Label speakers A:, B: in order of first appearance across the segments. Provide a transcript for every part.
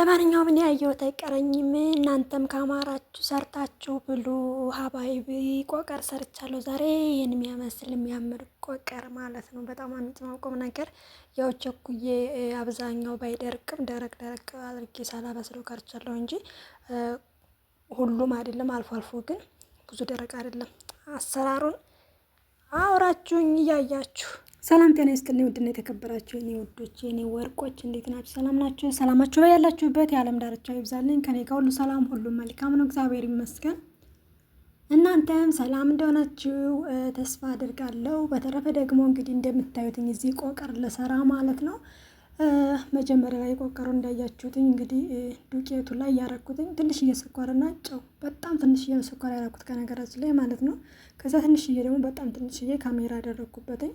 A: ለማንኛውም እኔ ያየሁት አይቀረኝም። እናንተም ካማራችሁ ሰርታችሁ ብሉ። ሀባይቢ ቆቀር ሰርቻለሁ ዛሬ። ይህን የሚያመስል የሚያምር ቆቀር ማለት ነው። በጣም የሚጥማቆም ነገር ያው ቸኩዬ አብዛኛው ባይደርቅም ደረቅ ደረቅ አድርጌ ሳላበስለው ቀርቻለሁ እንጂ ሁሉም አይደለም። አልፎ አልፎ ግን ብዙ ደረቅ አይደለም። አሰራሩን አውራችሁኝ እያያችሁ ሰላም ጤና ይስጥልኝ። ውድና የተከበራችሁ የኔ ውዶች የኔ ወርቆች እንዴት ናችሁ? ሰላም ናችሁ? ሰላማችሁ ያላችሁበት የዓለም ዳርቻ ይብዛልኝ። ከኔ ጋር ሁሉ ሰላም፣ ሁሉ መልካም ነው፣ እግዚአብሔር ይመስገን። እናንተም ሰላም እንደሆናችሁ ተስፋ አድርጋለሁ። በተረፈ ደግሞ እንግዲህ እንደምታዩትኝ እዚህ ቆቀር ልሰራ ማለት ነው። መጀመሪያ ላይ ቆቀሩ እንዳያችሁትኝ እንግዲህ ዱቄቱ ላይ ያረኩትኝ ትንሽዬ ስኳርና ጨው፣ በጣም ትንሽዬ ስኳር ያረኩት ከነገራችን ላይ ማለት ነው። ከዛ ትንሽዬ ደግሞ በጣም ትንሽዬ ካሜራ ያደረኩበትኝ።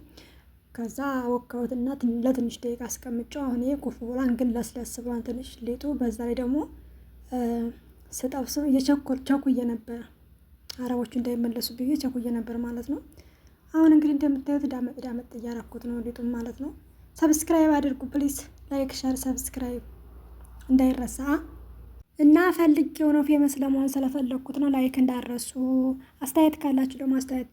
A: ከዛ ወካሁትና ለትንሽ ደቂቃ አስቀምጨው። አሁን ይሄ ኩፍ ብሏን ግን ለስለስ ብሏን ትንሽ ሊጡ። በዛ ላይ ደግሞ ስጠብስ ቸኩዬ ነበር፣ አረቦቹ እንዳይመለሱ ብዬ ቸኩዬ ነበር ማለት ነው። አሁን እንግዲህ እንደምታዩት ዳመጥ ዳመጥ እያረኩት ነው ሊጡን ማለት ነው። ሰብስክራይብ አድርጉ ፕሊዝ፣ ላይክ ሸር ሰብስክራይብ እንዳይረሳ እና ፈልጌው ነው ፌመስ ለመሆን ስለፈለኩት ነው። ላይክ እንዳረሱ። አስተያየት ካላችሁ ደግሞ አስተያየት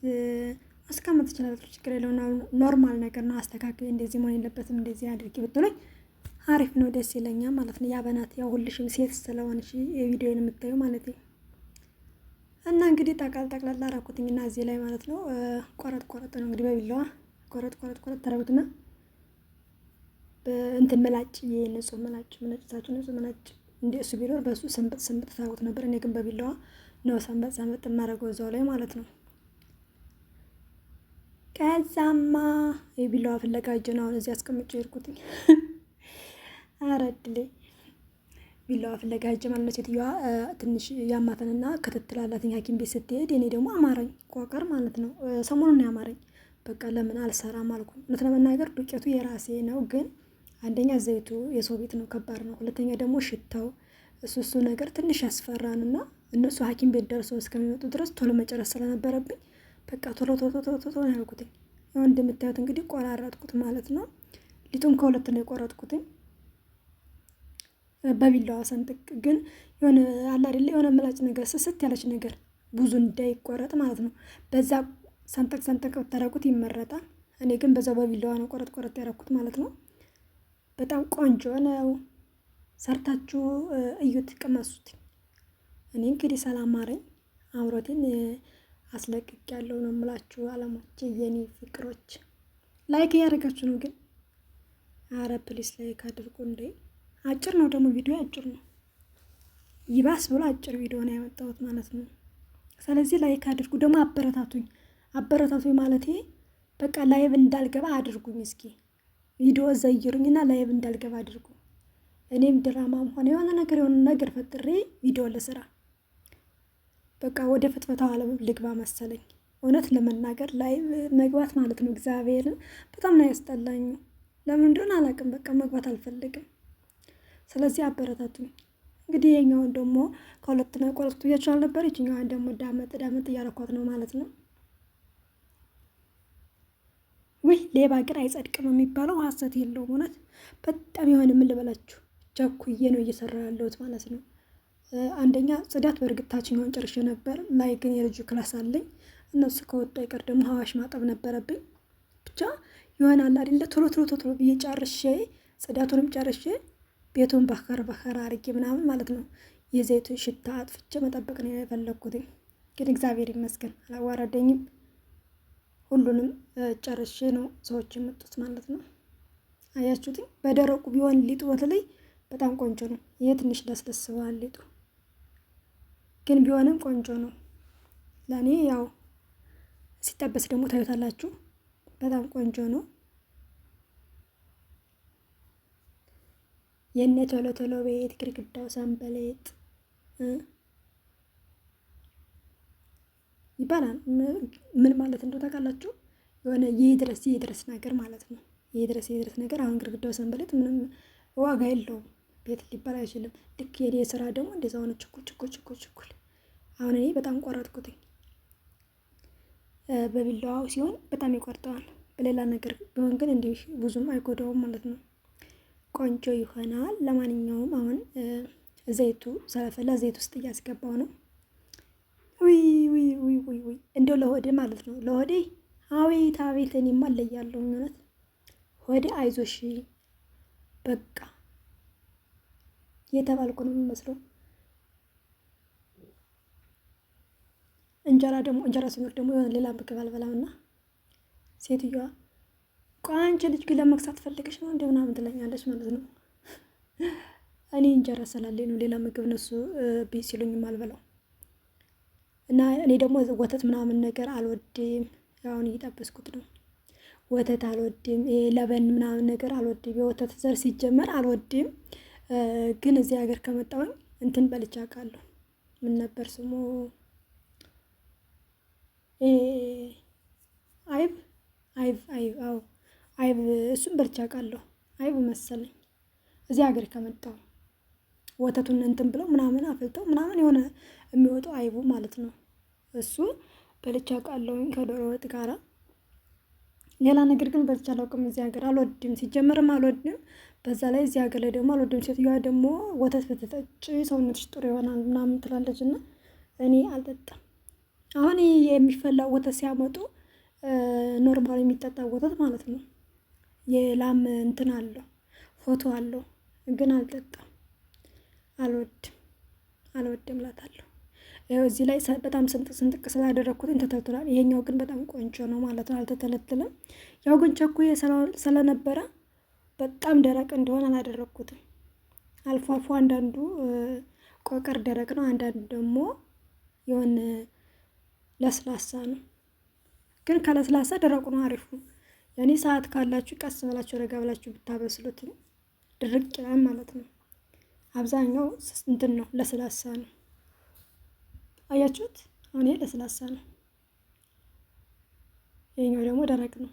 A: አስቀምጥ ትችላላችሁ፣ ችግር የለውም። ኖርማል ነገር ነው። አስተካክል፣ እንደዚህ መሆን የለበትም እንደዚህ አድርጊ ብትሉኝ አሪፍ ነው፣ ደስ ይለኛል ማለት ነው። ያበናት ያው ሁልሽም ሴት ስለሆንሽ የቪዲዮን የምታዩ ማለት ነው። እና እንግዲህ ጠቅላላ አደረኩትኝና እዚህ ላይ ማለት ነው ቆረጥ ቆረጥ ነው እንግዲህ በቢላዋ ቆረጥ ተረቡትና በእንትን መላጭ ንጹህ መላጭ ምንጭታችሁ ንጹህ መላጭ እንደ እሱ ቢኖር በሱ ስንብጥ ታውቁት ነበር። እኔ ግን በቢላዋ ነው ሰንበጥ የማደርገው እዛው ላይ ማለት ነው። ከዛማ የቢላዋ ፍለጋ እጄን አሁን እዚህ አስቀምጬ ሄድኩትኝ። አረድሌ ቢላዋ ፍለጋ እጄ ማለት ነው። ሴትዮዋ ትንሽ ያማተንና ክትትላላትኝ ሐኪም ቤት ስትሄድ እኔ ደግሞ አማረኝ ቆቀር ማለት ነው። ሰሞኑን ነው ያማረኝ። በቃ ለምን አልሰራም አልኩኝ። እውነት ለመናገር ዱቄቱ የራሴ ነው፣ ግን አንደኛ ዘይቱ የሰው ቤት ነው፣ ከባድ ነው። ሁለተኛ ደግሞ ሽታው እሱ ነገር ትንሽ ያስፈራንና እነሱ ሐኪም ቤት ደርሰው እስከሚመጡ ድረስ ቶሎ መጨረስ ስለነበረብኝ በቃ ቶሎ ነው ያልኩትኝ። ያው እንደምታዩት እንግዲህ ቆራረጥኩት ማለት ነው። ሊጡን ከሁለት ነው የቆረጥኩትኝ በቢላዋ ሰንጥቅ። ግን የሆነ አለ አይደለ የሆነ ምላጭ ነገር ስስት ያለች ነገር ብዙ እንዳይቆረጥ ማለት ነው። በዛ ሰንጠቅ ብታረጉት ይመረጣል። እኔ ግን በዛው በቢላዋ ነው ቆረጥ ያረኩት ማለት ነው። በጣም ቆንጆ ነው። ሰርታችሁ እዩት፣ ቅመሱት። እኔ እንግዲህ ሰላም ማረኝ አምሮቴን አስለቅቅ ያለው ነው የምላችሁ አለሞቼ፣ የኔ ፍቅሮች። ላይክ እያደረጋችሁ ነው ግን፣ አረ ፕሊስ ላይክ አድርጉ እንዴ። አጭር ነው ደግሞ ቪዲዮ አጭር ነው፣ ይባስ ብሎ አጭር ቪዲዮ ነው ያመጣሁት ማለት ነው። ስለዚህ ላይክ አድርጉ ደግሞ አበረታቱኝ ማለት በቃ ላይቭ እንዳልገባ አድርጉኝ። እስኪ ቪዲዮ ዘይሩኝና ላይቭ እንዳልገባ አድርጉ። እኔም ድራማም ሆነ የሆነ ነገር ፈጥሬ ቪዲዮ ልስራ። በቃ ወደ ፍትፈታው ዓለም ልግባ መሰለኝ። እውነት ለመናገር ላይቭ መግባት ማለት ነው እግዚአብሔርን በጣም ነው ያስጠላኝ። ለምን እንደሆነ አላውቅም። በቃ መግባት አልፈልግም። ስለዚህ አበረታቱኝ። እንግዲህ የኛውን ደግሞ ከሁለት ነው ቆርጥ ብያችኋል ነበር። ይችኛዋን ደግሞ ዳመጥ እያረኳት ነው ማለት ነው። ወይ ሌባ ግን አይጸድቅም የሚባለው ሀሰት የለውም። እውነት በጣም የሆነ ምን ልበላችሁ ቸኩዬ ነው እየሰራ ያለሁት ማለት ነው። አንደኛ ጽዳት በእርግጥ ታችኛውን ጨርሼ ነበር። ላይ ግን የልጁ ክላስ አለኝ። እነሱ ከወጡ አይቀር ደግሞ ሀዋሽ ማጠብ ነበረብኝ። ብቻ ይሆናል አይደለ ቶሎ ብዬ ጨርሼ ጽዳቱንም ጨርሼ ቤቱን በከር አርጌ ምናምን ማለት ነው። የዘይቱን ሽታ አጥፍቼ መጠበቅ ነው የፈለግኩትኝ። ግን እግዚአብሔር ይመስገን አላዋረደኝም። ሁሉንም ጨርሼ ነው ሰዎች የመጡት ማለት ነው። አያችሁትኝ? በደረቁ ቢሆን ሊጡ በተለይ በጣም ቆንጆ ነው። ይሄ ትንሽ ለስለስባል ሊጡ ግን ቢሆንም ቆንጆ ነው ለኔ። ያው ሲጠበስ ደግሞ ታዩታላችሁ። በጣም ቆንጆ ነው። የነ ቶሎ ቤት ግድግዳው ሰንበሌጥ ይባላል። ምን ማለት እንደው ታውቃላችሁ? የሆነ ይድረስ ነገር ማለት ነው። ይድረስ ነገር። አሁን ግድግዳው ሰንበሌጥ ምንም ዋጋ የለውም፣ ቤት ሊባል አይችልም። ልክ የኔ ስራ ደግሞ እንደዛ ሆነ ችኩል። አሁን እኔ በጣም ቆረጥኩትኝ። በቢላዋው ሲሆን በጣም ይቆርጠዋል። በሌላ ነገር ቢሆን ግን እንዲህ ብዙም አይጎዳውም ማለት ነው። ቆንጆ ይሆናል። ለማንኛውም አሁን ዘይቱ ስለፈላ ዘይት ውስጥ እያስገባው ነው። ውይ ውይ ውይ ውይ ውይ እንደው ለሆዴ ማለት ነው ለሆዴ አቤት አቤት እኔማ እለያለሁ እውነት ሆዴ አይዞሽ በቃ የተባልኩ ነው የሚመስለው። እንጀራ ሲኖር ደግሞ የሆነ ሌላ ምግብ አልበላምና ሴትዮዋ ቆይ አንቺ ልጅ ግን ለመክሳት ፈልገሽ ነው እንደ ምናምን ትለኛለች ማለት ነው። እኔ እንጀራ ስላለኝ ነው ሌላ ምግብ እነሱ ቤት ሲሉኝም አልበላው እና እኔ ደግሞ ወተት ምናምን ነገር አልወድም። አሁን እየጠበስኩት ነው። ወተት አልወድም፣ ለበን ምናምን ነገር አልወድም። የወተት ዘር ሲጀመር አልወድም። ግን እዚህ ሀገር ከመጣሁኝ እንትን በልቼ አውቃለሁ። ምን ነበር ስሙ? አይብ አዎ አይብ፣ እሱም በልቼ አውቃለሁ። አይብ መሰለኝ እዚህ ሀገር ከመጣሁ ወተቱን እንትን ብለው ምናምን አፍልተው ምናምን የሆነ የሚወጣው አይቡ ማለት ነው። እሱ በልቼ አውቃለሁኝ ከዶሮ ወጥ ጋራ። ሌላ ነገር ግን በልቼ አላውቅም። እዚህ ሀገር አልወድም፣ ሲጀመርም አልወድም። በዛ ላይ እዚህ ሀገር ላይ ደግሞ አልወድም። ሴትዮዋ ደግሞ ወተት ብትጠጪ ሰውነትሽ ጥሩ ይሆናል ምናምን ትላለች እና እኔ አልጠጣም። አሁን የሚፈላው ወተት ሲያመጡ ኖርማል የሚጠጣ ወተት ማለት ነው የላም እንትን አለው ፎቶ አለው፣ ግን አልጠጣም። አልወድም እላታለሁ። ይኸው እዚህ ላይ በጣም ስንጥቅ ስላደረግኩት ተተልትሏል። ይሄኛው ግን በጣም ቆንጆ ነው ማለት ነው፣ አልተተለትለም። ያው ግን ቸኩዬ ስለነበረ በጣም ደረቅ እንደሆነ አላደረግኩትም። አልፎ አልፎ አንዳንዱ ቆቀር ደረቅ ነው፣ አንዳንዱ ደግሞ የሆነ ለስላሳ ነው። ግን ከለስላሳ ደረቁ ነው አሪፉ። ያኔ ሰዓት ካላችሁ ቀስ ብላችሁ ረጋ ብላችሁ ብታበስሉት ድርቅ ይላል ማለት ነው። አብዛኛው እንትን ነው ለስላሳ ነው። አያችሁት? አሁን ይሄ ለስላሳ ነው፣ ይሄኛው ደግሞ ደረቅ ነው።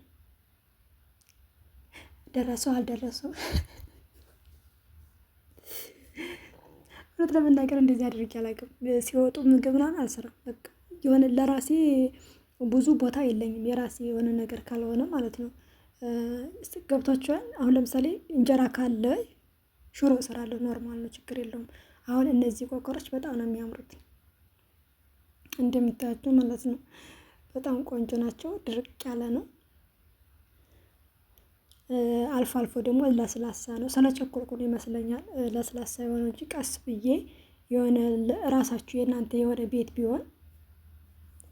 A: ደረሰው አልደረሰው እውነት ለመናገር እንደዚህ አድርጌ አላውቅም። ሲወጡ ምግብ ምናምን አልሰራም። በቃ የሆነ ለራሴ ብዙ ቦታ የለኝም የራሴ የሆነ ነገር ካልሆነ ማለት ነው። ገብቷችኋል? አሁን ለምሳሌ እንጀራ ካለ ሽሮ እሰራለሁ፣ ኖርማል ነው፣ ችግር የለውም። አሁን እነዚህ ቆቀሮች በጣም ነው የሚያምሩት እንደምታያቸው ማለት ነው። በጣም ቆንጆ ናቸው። ድርቅ ያለ ነው። አልፎ አልፎ ደግሞ ለስላሳ ነው። ስለቸኮልኩ ነው ይመስለኛል ለስላሳ የሆነ እንጂ ቀስ ብዬ የሆነ ራሳችሁ የእናንተ የሆነ ቤት ቢሆን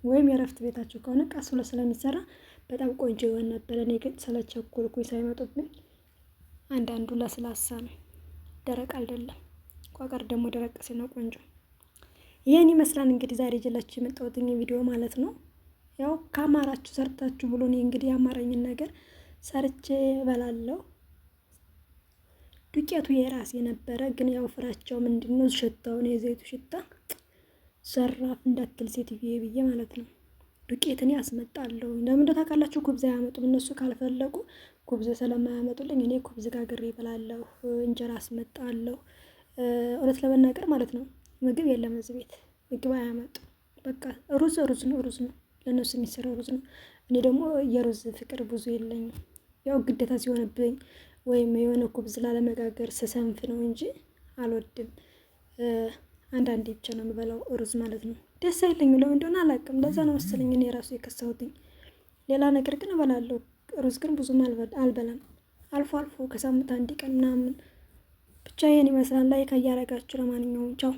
A: ወይም የእረፍት ቤታችሁ ከሆነ ቀስ ብሎ ስለሚሰራ በጣም ቆንጆ ይሆን ነበር። እኔ ግን ስለቸኮልኩኝ ሳይመጡብኝ አንዳንዱ ለስላሳ ነው፣ ደረቅ አይደለም። ቆቀር ደግሞ ደረቅ ሲል ነው ቆንጆ። ይህን ይመስላል እንግዲህ ዛሬ ይዤላችሁ የመጣሁት ቪዲዮ ማለት ነው። ያው ከአማራችሁ ሰርታችሁ ብሎ እኔ እንግዲህ ያማረኝን ነገር ሰርቼ እበላለሁ። ዱቄቱ የራሴ ነበረ፣ ግን ያው ፍራቸው ምንድነው ሽታውን የዘይቱ ሽታ ዘራፍ እንዳትል ሴትዬ ብዬ ማለት ነው። ዱቄትን ያስመጣለሁ። ለምን እንደው ታውቃላችሁ? ኩብዛ አያመጡም እነሱ ካልፈለጉ ኩብዝ ስለማያመጡልኝ እኔ ኩብዝ ጋግሬ እበላለሁ። እንጀራ አስመጣለሁ። እውነት ለመናገር ማለት ነው ምግብ የለም እዚህ ቤት፣ ምግብ አያመጡም። በቃ ሩዝ ነው ለእነሱ የሚሰራው ሩዝ ነው። እኔ ደግሞ የሩዝ ፍቅር ብዙ የለኝም። ያው ግዴታ ሲሆንብኝ ወይም የሆነ ኩብዝ ላለመጋገር ስሰንፍ ነው እንጂ አልወድም። አንዳንዴ ብቻ ነው የምበላው ሩዝ ማለት ነው። ደስ አይለኝም፣ ለምን እንደሆነ አላውቅም። ለዛ ነው መሰለኝ እኔ ራሱ የከሳሁትኝ። ሌላ ነገር ግን እበላለሁ። ሩዝ ግን ብዙም አልበላም። አልፎ አልፎ ከሳምንት አንድ ቀን ምናምን ብቻ። ይሄን ይመስላል። ላይክ እያደረጋችሁ ለማንኛውም ቻው።